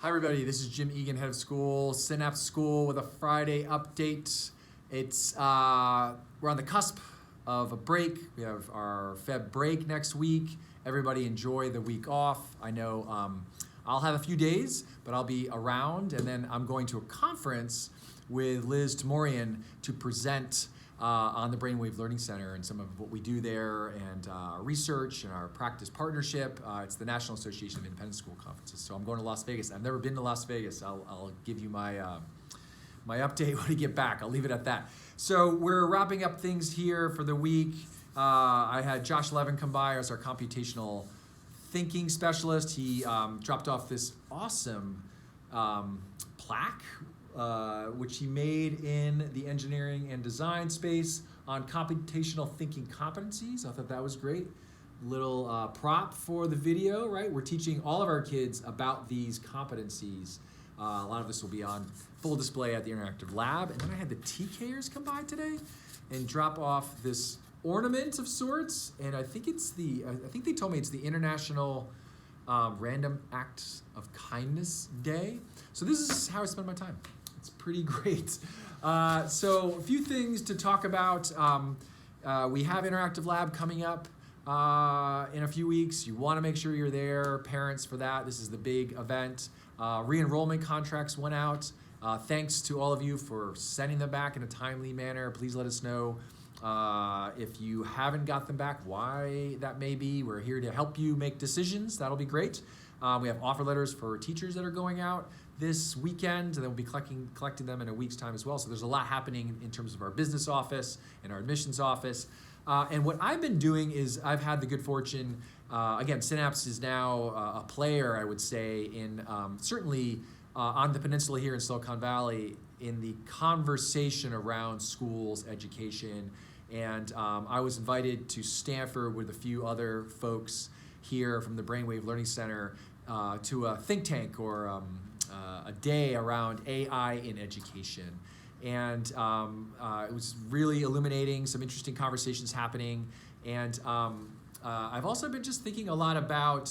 Hi everybody, this is Jim Egan, head of school, Synapse School with a Friday update. We're on the cusp of a break. We have our Feb break next week. Everybody enjoy the week off. I know I'll have a few days, but I'll be around, and then I'm going to a conference with Liz Tamorian to present on the Brainwave Learning Center and some of what we do there and our research and our practice partnership. It's the National Association of Independent School Conferences. So I'm going to Las Vegas. I've never been to Las Vegas. I'll give you my update when I get back. I'll leave it at that. So we're wrapping up things here for the week. I had Josh Levin come by as our computational thinking specialist. He dropped off this awesome plaque which he made in the engineering and design space on computational thinking competencies. I thought that was great. Little prop for the video, right? We're teaching all of our kids about these competencies. A lot of this will be on full display at the Interactive Lab. And then I had the TKers come by today and drop off this ornament of sorts. And I think they told me it's the International Random Acts of Kindness Day. So this is how I spend my time. It's pretty great. So a few things to talk about. We have Interactive Lab coming up in a few weeks. You want to make sure you're there, parents, for that. This is the big event. Re-enrollment contracts went out. Thanks to all of you for sending them back in a timely manner. Please let us know if you haven't got them back, why that may be. We're here to help you make decisions. That'll be great. We have offer letters for teachers that are going out this weekend, and then we'll be collecting them in a week's time as well. So there's a lot happening in terms of our business office and our admissions office. And what I've been doing is I've had the good fortune, again, Synapse is now a player, I would say, in certainly on the peninsula here in Silicon Valley in the conversation around schools, education. And I was invited to Stanford with a few other folks here from the Brainwave Learning Center to a think tank or a day around AI in education. And it was really illuminating, some interesting conversations happening. And I've also been just thinking a lot about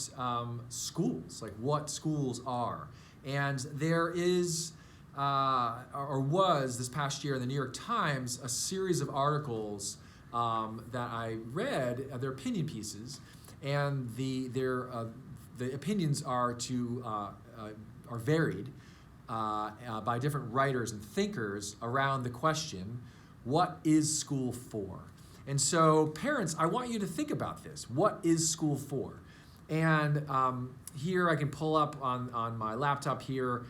schools, like what schools are. And there is, or was this past year in the New York Times, a series of articles that I read, their opinion pieces, and the opinions are varied by different writers and thinkers around the question, what is school for? And so parents, I want you to think about this. What is school for? And here I can pull up on my laptop here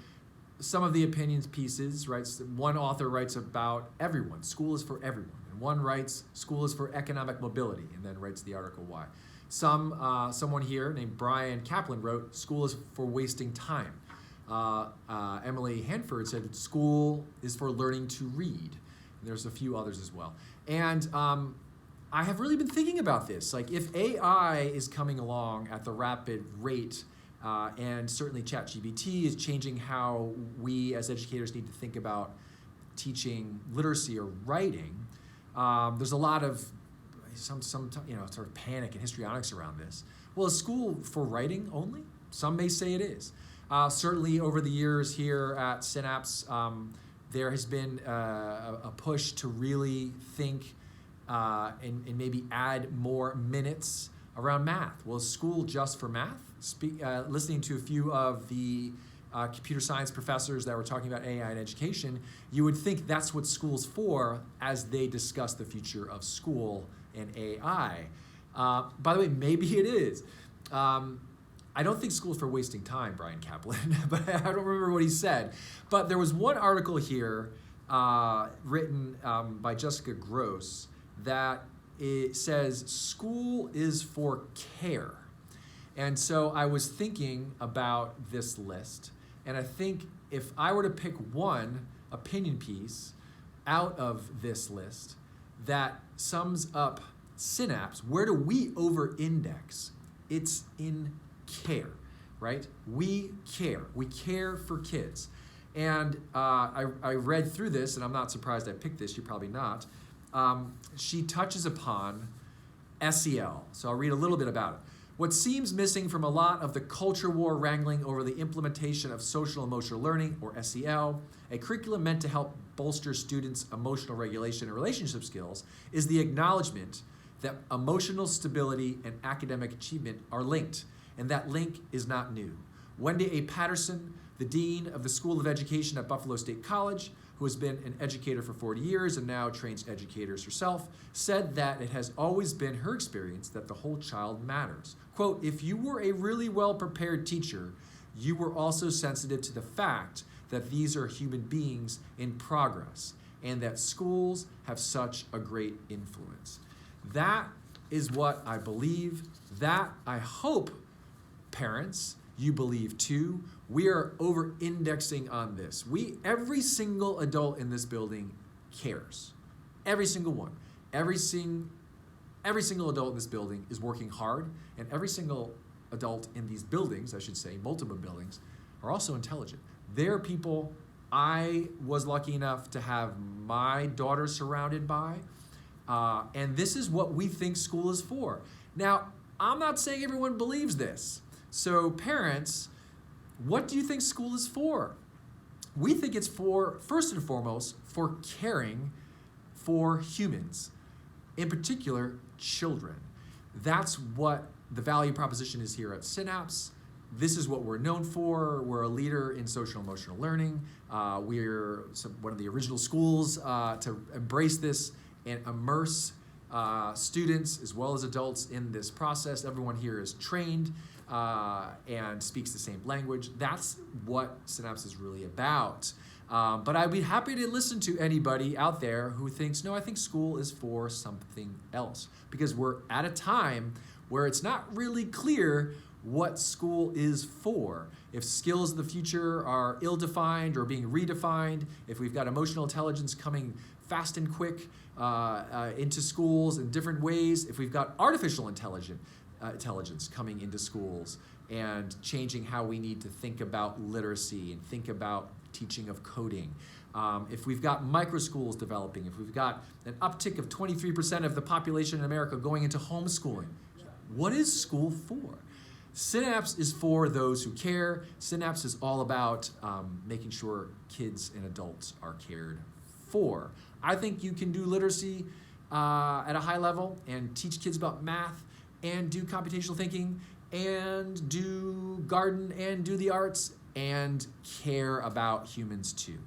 some of the opinions pieces, right? One author writes about everyone. School is for everyone. And one writes, school is for economic mobility, and then writes the article why. Someone here named Brian Kaplan wrote, school is for wasting time. Emily Hanford said, school is for learning to read. And there's a few others as well. And I have really been thinking about this. Like, if AI is coming along at the rapid rate, and certainly ChatGPT is changing how we as educators need to think about teaching literacy or writing, there's a lot of some sort of panic and histrionics around this. Well, is school for writing only? Some may say it is. Certainly over the years here at Synapse, there has been a push to really think and maybe add more minutes around math. Well, is school just for math? Listening to a few of the computer science professors that were talking about AI in education, you would think that's what school's for as they discuss the future of school and AI. By the way, maybe it is. I don't think school's for wasting time, Brian Kaplan, but I don't remember what he said. But there was one article here written by Jessica Gross that it says school is for care. And so I was thinking about this list, and I think if I were to pick one opinion piece out of this list that sums up Synapse, where do we over-index? It's in care, right? We care. We care for kids. And I read through this, and I'm not surprised I picked this, you're probably not. She touches upon SEL, so I'll read a little bit about it. What seems missing from a lot of the culture war wrangling over the implementation of social emotional learning, or SEL, a curriculum meant to help bolster students' emotional regulation and relationship skills, is the acknowledgement that emotional stability and academic achievement are linked, and that link is not new. Wendy A. Patterson, the Dean of the School of Education at Buffalo State College, who has been an educator for 40 years and now trains educators herself, said that it has always been her experience that the whole child matters. Quote, if you were a really well-prepared teacher, you were also sensitive to the fact that these are human beings in progress and that schools have such a great influence. That is what I believe. That I hope, parents, you believe too. We are over-indexing on this. Every single adult in this building cares. Every single one. Every single adult in this building is working hard, and every single adult in these buildings, I should say, multiple buildings, are also intelligent. They're people I was lucky enough to have my daughter surrounded by, and this is what we think school is for. Now, I'm not saying everyone believes this. So parents, what do you think school is for? We think it's for, first and foremost, for caring for humans, in particular, children. That's what the value proposition is here at Synapse. This is what we're known for. We're a leader in social emotional learning. We're one of the original schools to embrace this and immerse students as well as adults in this process. Everyone here is trained and speaks the same language. That's what Synapse is really about. But I'd be happy to listen to anybody out there who thinks, no, I think school is for something else. Because we're at a time where it's not really clear what school is for. If skills of the future are ill-defined or being redefined, if we've got emotional intelligence coming fast and quick into schools in different ways, if we've got artificial intelligence coming into schools and changing how we need to think about literacy and think about teaching of coding, if we've got micro schools developing, if we've got an uptick of 23% of the population in America going into homeschooling, what is school for? Synapse is for those who care. Synapse is all about making sure kids and adults are cared for. I think you can do literacy at a high level and teach kids about math and do computational thinking and do garden and do the arts and care about humans too.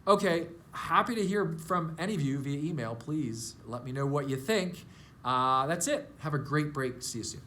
Okay, happy to hear from any of you via email. Please let me know what you think. That's it. Have a great break. See you soon.